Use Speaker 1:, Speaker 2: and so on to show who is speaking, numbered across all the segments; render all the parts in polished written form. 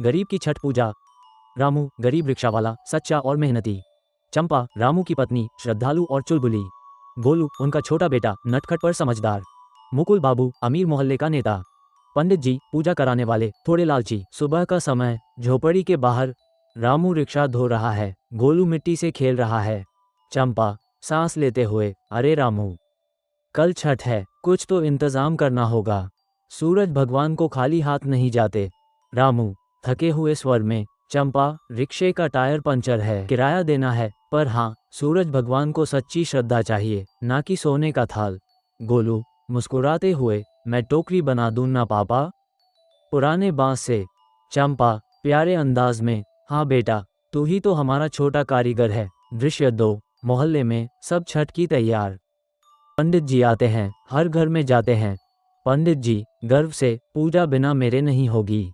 Speaker 1: गरीब की छठ पूजा। रामू गरीब रिक्शावाला, सच्चा और मेहनती। चंपा रामू की पत्नी, श्रद्धालु और चुलबुली। गोलू उनका छोटा बेटा, नटखट पर समझदार। मुकुल बाबू अमीर मोहल्ले का नेता। पंडित जी पूजा कराने वाले, थोड़े लालची। सुबह का समय, झोपड़ी के बाहर। रामू रिक्शा धो रहा है, गोलू मिट्टी से खेल रहा है। चंपा सांस लेते हुए, अरे रामू, कल छठ है, कुछ तो इंतजाम करना होगा। सूरज भगवान को खाली हाथ नहीं जाते। रामू थके हुए स्वर में, चंपा रिक्शे का टायर पंचर है, किराया देना है, पर हाँ, सूरज भगवान को सच्ची श्रद्धा चाहिए, ना कि सोने का थाल। गोलू मुस्कुराते हुए, मैं टोकरी बना दूं ना पापा, पुराने बांस से। चंपा प्यारे अंदाज में, हाँ बेटा, तू ही तो हमारा छोटा कारीगर है। दृश्य 2, मोहल्ले में सब छठ की तैयार। पंडित जी आते हैं, हर घर में जाते हैं। पंडित जी गर्व से, पूजा बिना मेरे नहीं होगी।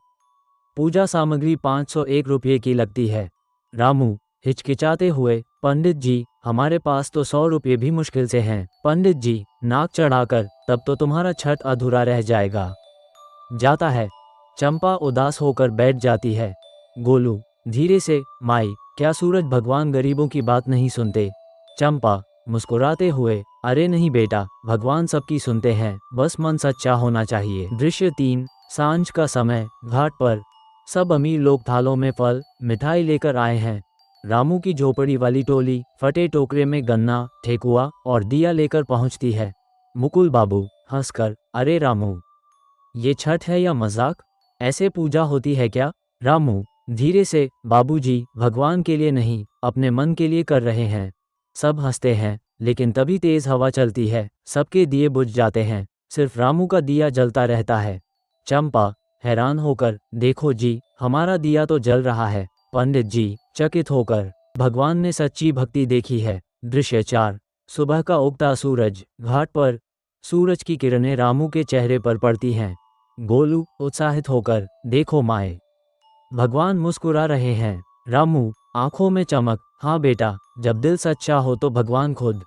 Speaker 1: पूजा सामग्री 501 रुपये की लगती है। रामू हिचकिचाते हुए, पंडित जी हमारे पास तो 100 रुपये भी मुश्किल से हैं। पंडित जी नाक चढ़ाकर, तब तो तुम्हारा छठ अधूरा रह जाएगा। जाता है। चंपा उदास होकर बैठ जाती है। गोलू धीरे से, माई क्या सूरज भगवान गरीबों की बात नहीं सुनते? चंपा मुस्कुराते हुए, अरे नहीं बेटा, भगवान सबकी सुनते हैं, बस मन सच्चा होना चाहिए। दृश्य 3, सांझ का समय, घाट पर। सब अमीर लोग थालों में फल मिठाई लेकर आए हैं। रामू की झोपड़ी वाली टोली फटे टोकरे में गन्ना, ठेकुआ और दिया लेकर पहुंचती है। मुकुल बाबू हंसकर, अरे रामू, ये छठ है या मजाक? ऐसे पूजा होती है क्या? रामू धीरे से, बाबूजी भगवान के लिए नहीं, अपने मन के लिए कर रहे हैं। सब हंसते हैं, लेकिन तभी तेज हवा चलती है, सबके दिए बुझ जाते हैं, सिर्फ रामू का दिया जलता रहता है। चंपा हैरान होकर, देखो जी, हमारा दिया तो जल रहा है। पंडित जी चकित होकर, भगवान ने सच्ची भक्ति देखी है। दृश्य 4, सुबह का उगता सूरज, घाट पर। सूरज की किरणें रामू के चेहरे पर पड़ती हैं। गोलू उत्साहित होकर, देखो माए, भगवान मुस्कुरा रहे हैं। रामू आंखों में चमक, हाँ बेटा, जब दिल सच्चा हो तो भगवान खुद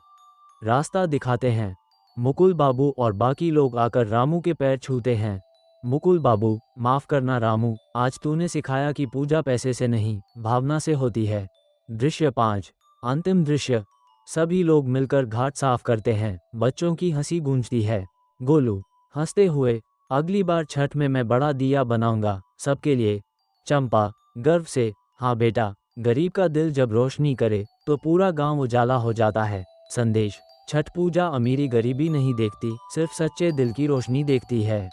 Speaker 1: रास्ता दिखाते हैं। मुकुल बाबू और बाकी लोग आकर रामू के पैर छूते हैं। मुकुल बाबू, माफ करना रामू, आज तूने सिखाया कि पूजा पैसे से नहीं, भावना से होती है। दृश्य 5, अंतिम दृश्य। सभी लोग मिलकर घाट साफ करते हैं, बच्चों की हंसी गूंजती है। गोलू हंसते हुए, अगली बार छठ में मैं बड़ा दिया बनाऊंगा, सबके लिए। चंपा गर्व से, हाँ बेटा, गरीब का दिल जब रोशनी करे तो पूरा गांव उजाला हो जाता है। संदेश, छठ पूजा अमीरी गरीबी नहीं देखती, सिर्फ सच्चे दिल की रोशनी देखती है।